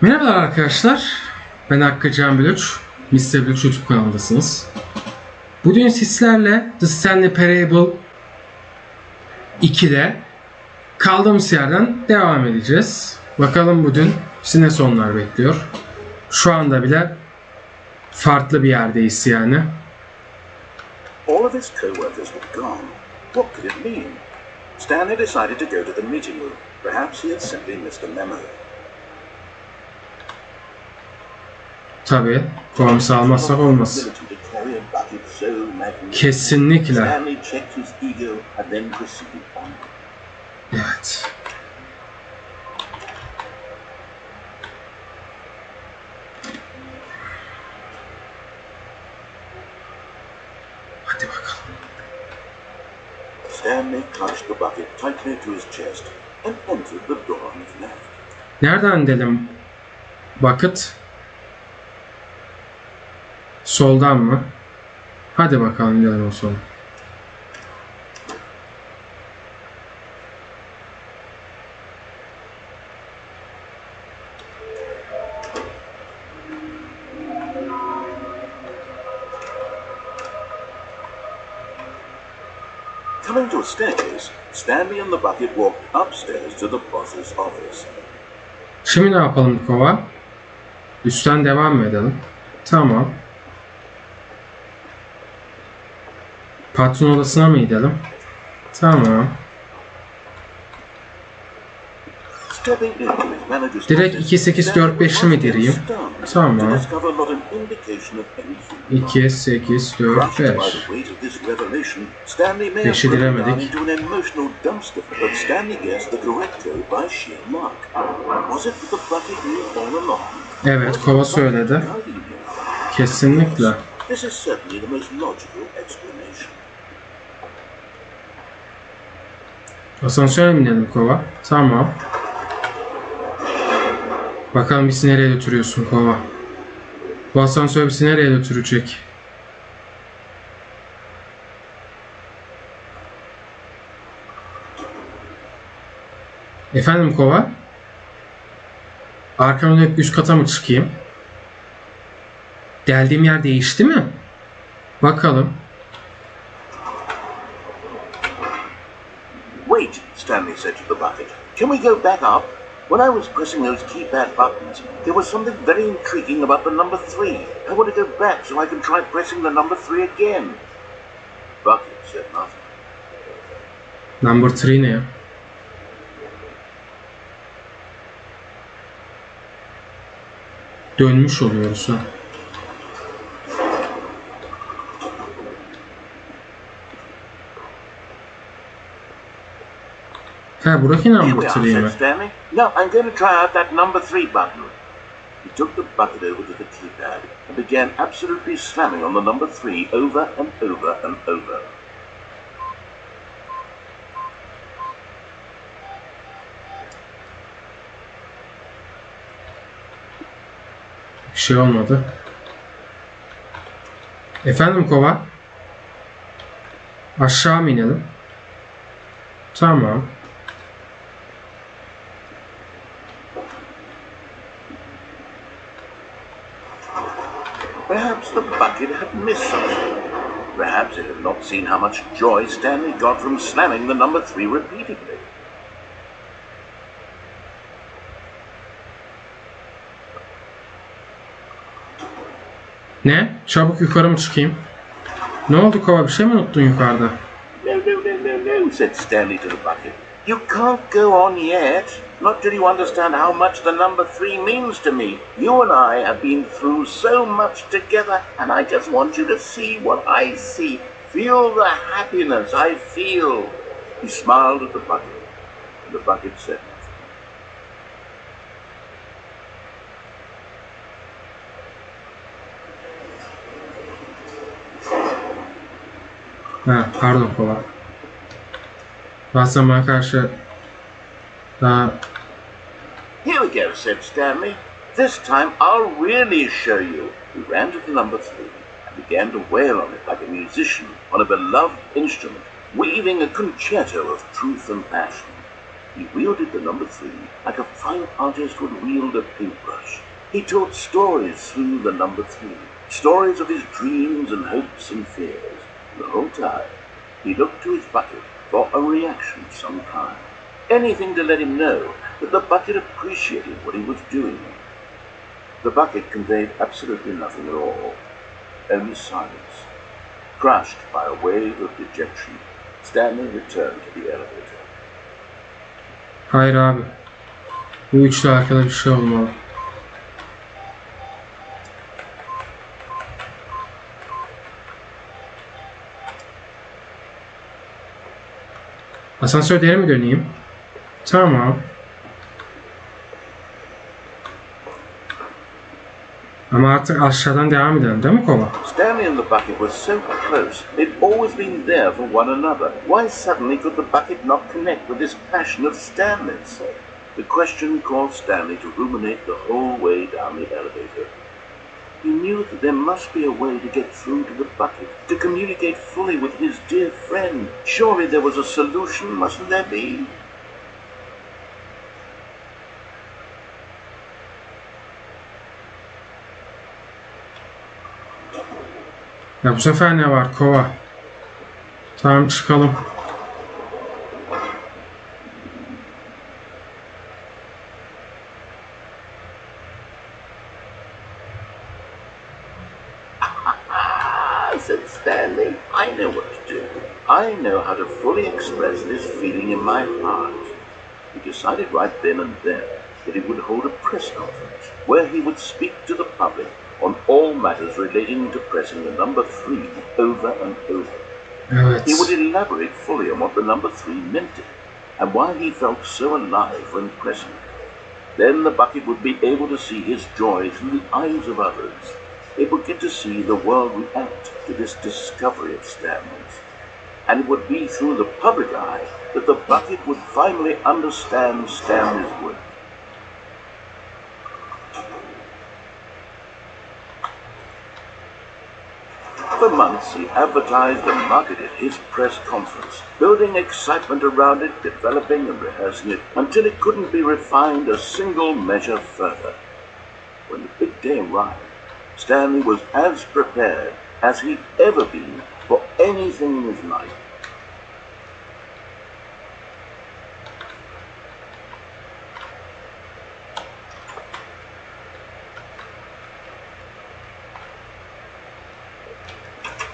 Merhabalar arkadaşlar, ben Hakkıcan Bülüç, Mr. Bülüç YouTube kanalındasınız. Bugün sizlerle The Stanley Parable 2'de kaldığımız yerden devam edeceğiz. Bakalım bugün sizi ne sonlar bekliyor. Şu anda bile farklı bir yerdeyiz yani. All of his co-workers were gone. What could it mean? Stanley decided to go to the meeting room. Perhaps he had simply missed a memo. Tabii, kovamızı almazsak olmaz. Kesinlikle. Evet. Hadi bakalım. Stanley clutched the bucket tightly to his chest and entered the door on his left. Nereden dedim? Bucket. Soldan mı? Hadi bakalım gidelim o son. Coming to a staircase, Stanley and the bucket walked upstairs to the boss's office. Şimdi ne yapalım kova? Üstten devam mı edelim? Tamam. Patron odasına mı gidelim? Tamam. Direkt 2845'i mi direyim? Tamam. 2845. 5'i diremedik. Evet, kova söyledi. Kesinlikle. Asansöre binelim kova. Tamam. Bakalım bizi nereye götürüyorsun kova. Bu asansör bizi nereye götürecek? Efendim kova? Arkamda hep üst kata mı çıkayım? Geldiğim yer değişti mi? Bakalım. Wait, Stanley said to the bucket. Can we go back up? When I was pressing those keypad buttons, there was something very intriguing about the number 3. I want to go back so I can try pressing the number 3 again. Bucket said nothing. Number 3 ne ya? Dönmüş oluyoruz ha. Ha, buradaki number 3 mi? Stanley. No, I'm going to try out that number 3 button. He took the bucket over to the keypad and began absolutely slamming on the number 3 over and over and over. Bir şey olmadı. Efendim kova? Aşağı mı inelim? Tamam. Perhaps the bucket had missed something. Perhaps it had not seen how much joy Stanley got from slamming the number 3 repeatedly. Ne? Çabuk yukarı mı çıkayım? Ne oldu kova? Bir şey mi unuttun yukarıda? No, said Stanley to the bucket. You can't go on yet. Not till you understand how much the number 3 means to me. You and I have been through so much together, and I just want you to see what I see. Feel the happiness I feel. He smiled at the bucket, and the bucket said nothing. Ha, pardon kova. Bazen bana karşı daha... Here we go, said Stanley. This time I'll really show you. He ran to the number 3 and began to wail on it like a musician on a beloved instrument, weaving a concerto of truth and passion. He wielded the number 3 like a fine artist would wield a paintbrush. He told stories through the number 3, stories of his dreams and hopes and fears. The whole time, he looked to his bucket for a reaction of some kind. Anything to let him know that the bucket appreciated what he was doing. The bucket conveyed absolutely nothing at all, only silence. Crushed by a wave of dejection, Stanley returned to the elevator. Hayır abi. Bu üçlü arkada bir şey olmalı. Asansöre mi döneyim? Tamam. Ama artık aşağıdan devam edelim değil mi kova? Stanley and the bucket were so close. They'd always been there for one another. Why suddenly could the bucket not connect with this passion of Stanley's? The question caused Stanley to ruminate the whole way down the elevator. He knew that there must be a way to get through to the bucket, to communicate fully with his dear friend. Surely there was a solution, mustn't there be? Ya bu sefer ne var kova? Tamam çıkalım. Said Stanley, I know what to do. I know how to fully express this feeling in my heart. He decided right then and there that he would hold a press conference where he would speak to the public on all matters relating to pressing the number 3 over and over. Evet. He would elaborate fully on what the number 3 meant to him and why he felt so alive when pressing it. Then the bucket would be able to see his joy through the eyes of others. It would get to see the world react to this discovery of Stanley's. And it would be through the public eye that the bucket would finally understand Stanley's work. For months he advertised and marketed his press conference, building excitement around it, developing and rehearsing it, until it couldn't be refined a single measure further. When the big day arrived, Stanley was as prepared as he'd ever been for anything in his life.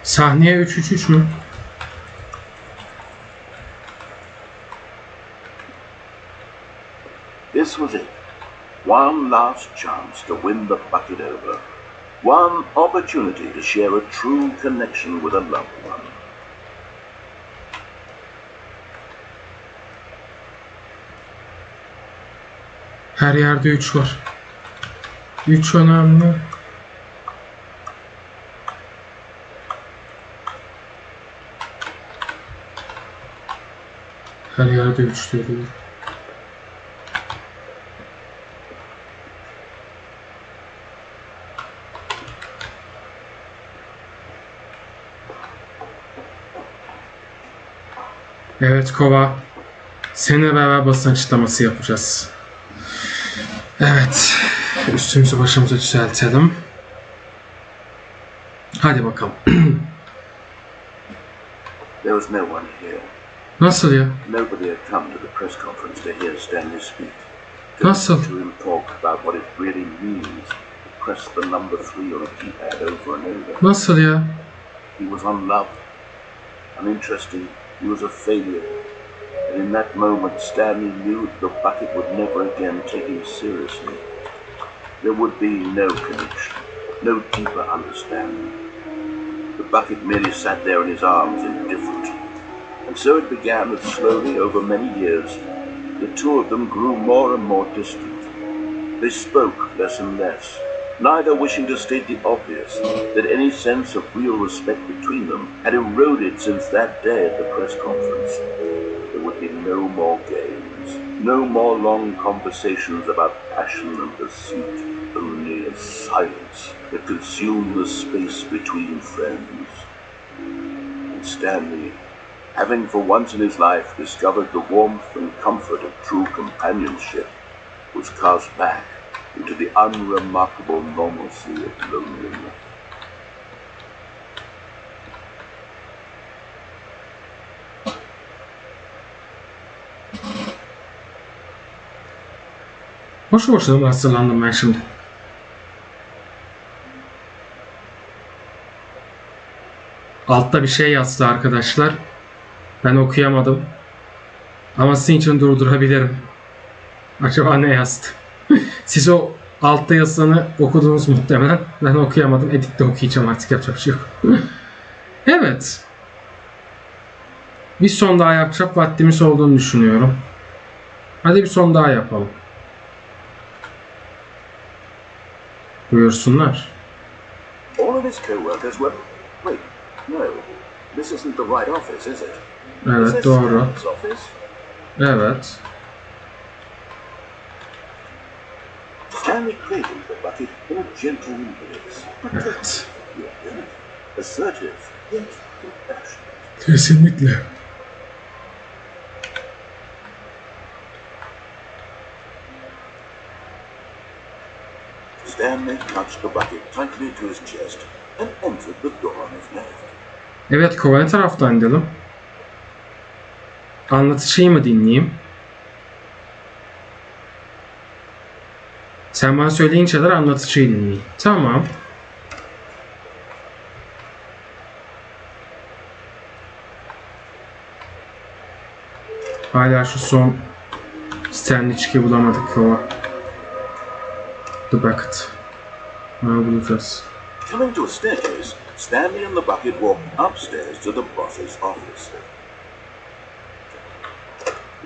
Sahneye 3-3-3 mü? This was it. One last chance to win the bucket over. One opportunity to share a true connection with a loved one. Her yerde 3 var. 3 önemli. Her yerde 3 diyor. Evet kova. Seninle beraber basın açıklaması yapacağız. Evet. Üstümüzü başımıza düzeltelim. Hadi bakalım. There was no one here. Nasıl ya? Nobody had come to the press conference to hear Stanley speak. Nasıl? To him talk about what it really means to press the number 3 on a keypad over and over. Nasıl ya? He was unloved, uninteresting. He was a failure. And in that moment, Stanley knew the bucket would never again take him seriously. There would be no connection, no deeper understanding. The bucket merely sat there in his arms, indifferent. And so it began that slowly, over many years, the two of them grew more and more distant. They spoke less and less, neither wishing to state the obvious, that any sense of real respect between them had eroded since that day at the press conference. There would be no more games, no more long conversations about passion and pursuit, only a silence that consumed the space between friends. And Stanley Having for once in his life discovered the warmth and comfort of true companionship, was cast back into the unremarkable normalcy of loneliness. Boşu boşuna mı hazırlandım ben şimdi? Altta bir şey yazdı arkadaşlar. Ben okuyamadım. Ama sizin için durdurabilirim. Acaba ne yazdı? Siz o altta yazılanı okudunuz muhtemelen. Ben okuyamadım. Editte okuyacağım artık, yapacak bir şey yok. Evet. Bir son daha yapacak vaktimiz olduğunu düşünüyorum. Hadi bir son daha yapalım. Buyursunlar. All of his co-workers were... Wait, no. This isn't the right office, is it? Evet, doğru. Stanley's office? Evet. Stanley created the bucket in a gentle embrace. Evet. Assertive, yet compassionate. Kesinlikle. Stanley touched the bucket tightly to his chest and entered the door on his left. Evet, kova ne taraftan gidelim? Anlatıcıyı mı dinleyeyim? Sen bana söyleyin şeyler, anlatıcıyı dinleyeyim. Tamam. Hala şu son Stanley çıkı bulamadık kova. The bucket. Bulacağız. Coming to a staircase, Stanley and the bucket walked upstairs to the boss's office.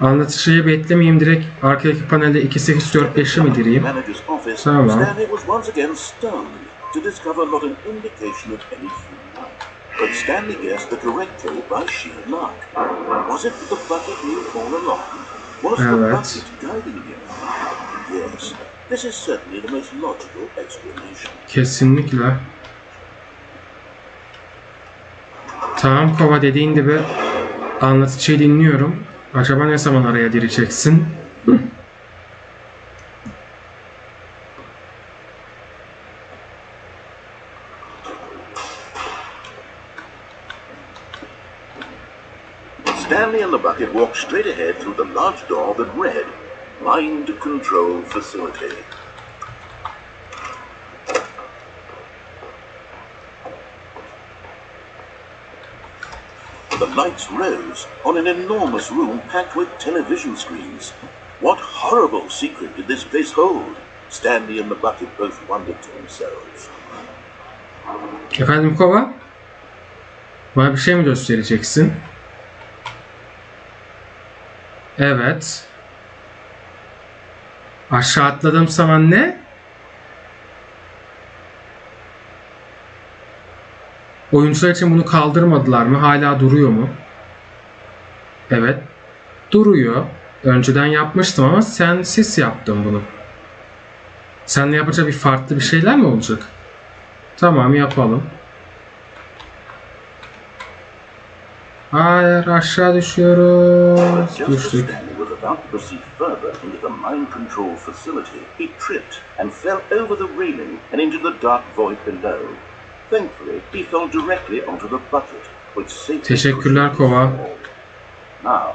Anlatıcıyı beklemeyeyim, direkt arkadaki panelde 2845'i mi gireyim? Manager's office, Tamam. Stanley was once again stunned to discover not an indication of any human life. But Stanley guessed the correct code by sheer luck. Was it the bucket knew all along? Was the Evet. bucket guiding him? Yes, this is certainly the most logical explanation. Kesinlikle. Tamam kova, dediğin gibi anlatıcıyı dinliyorum. Acaba ne zaman araya gireceksin? Stanley and the bucket walked straight ahead through the large door that read, Mind Control Facility. The lights rose on an enormous room packed with television screens. What horrible secret did this place hold? Stanley and the bucket both wondered to themselves. Efendim kova? Bana bir şey mi göstereceksin? Evet. Aşağı atladığım zaman ne? Oyuncular için bunu kaldırmadılar mı? Hala duruyor mu? Evet. Duruyor. Önceden yapmıştım ama sensiz yaptım bunu. Seninle yapınca bir farklı bir şeyler mi olacak? Tamam, yapalım. Hayır, aşağı düşüyoruz. Just as Düştük. Stanley was about to proceed further into the mind control facility, he tripped and fell over the railing and into the dark void below. Thankfully, he fell directly onto the bucket, which safely Teşekkürler kova. Now,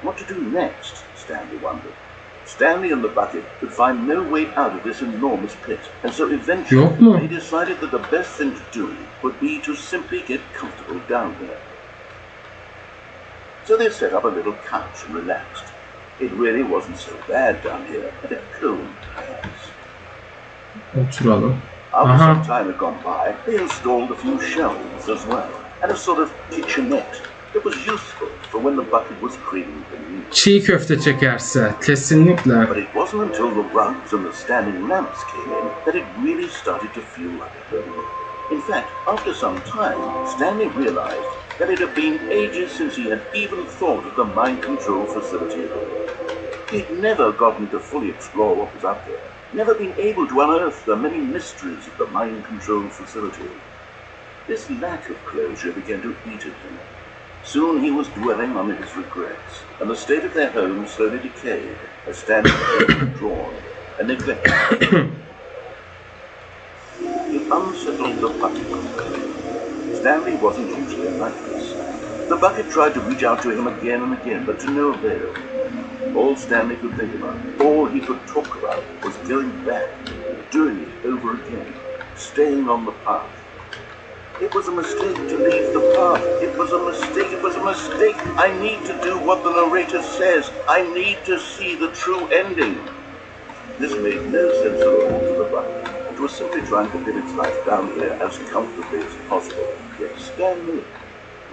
what to do next? Stanley wondered. Stanley and the bucket could find no way out of this enormous pit, and so eventually Yok mu? they decided that the best thing to do would be to simply get comfortable down there. So they set up a little couch and relaxed. It really wasn't so bad down here at a cold pace. Oturalım. After Aha. some time had gone by, they installed a few shelves as well, and a sort of kitchenette that was useful for when the bucket was craving the meat. Çiğ köfte çekerse kesinlikle. But it wasn't until the rugs and the standing lamps came in that it really started to feel like a home. In fact, after some time, Stanley realized that it had been ages since he had even thought of the mind control facility. He'd never gotten to fully explore what was up there, never been able to unearth the many mysteries of the mind control facility. This lack of closure began to eat at him. Soon he was dwelling on his regrets, and the state of their home slowly decayed as Stanley became withdrawn and neglected. It unsettled the bucket. Stanley wasn't usually like this. The bucket tried to reach out to him again and again, but to no avail. All Stanley could think about, all he could talk about, was going back, doing it over again, staying on the path. It was a mistake to leave the path. It was a mistake. It was a mistake. I need to do what the narrator says. I need to see the true ending. This made no sense at all to the bucket. It was simply trying to live its life down here as comfortably as possible. Yet Stanley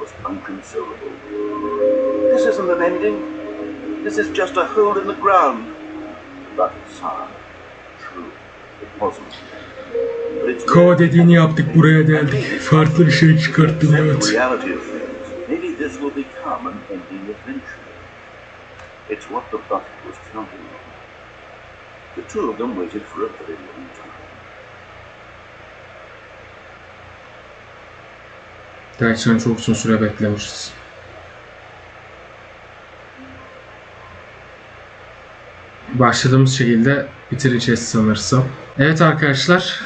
was unconsolable. This isn't an ending. This is just a hole in the ground. But it's hard. True. It wasn't. But it's K dediğini yaptık, buraya geldik. Farklı bir şey çıkarttım, evet. reality of things. Maybe this will become an ending eventually. It's what the bucket was counting on. The two of them waited for a very long time. Gerçekten çok uzun süre beklemişiz. Başladığımız şekilde bitireceğiz sanırsam. Evet arkadaşlar,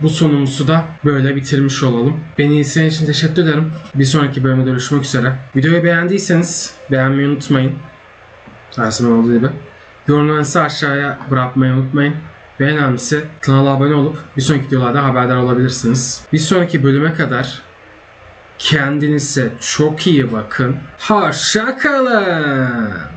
bu sonumuzu da böyle bitirmiş olalım. Beni izlediğiniz için teşekkür ederim. Bir sonraki bölümde görüşmek üzere. Videoyu beğendiyseniz beğenmeyi unutmayın. Her zaman olduğu gibi. Yorumlarınızı aşağıya bırakmayı unutmayın. Ve en önemlisi kanala abone olup bir sonraki videolarda haberdar olabilirsiniz. Bir sonraki bölüme kadar kendinize çok iyi bakın. Hoşça kalın.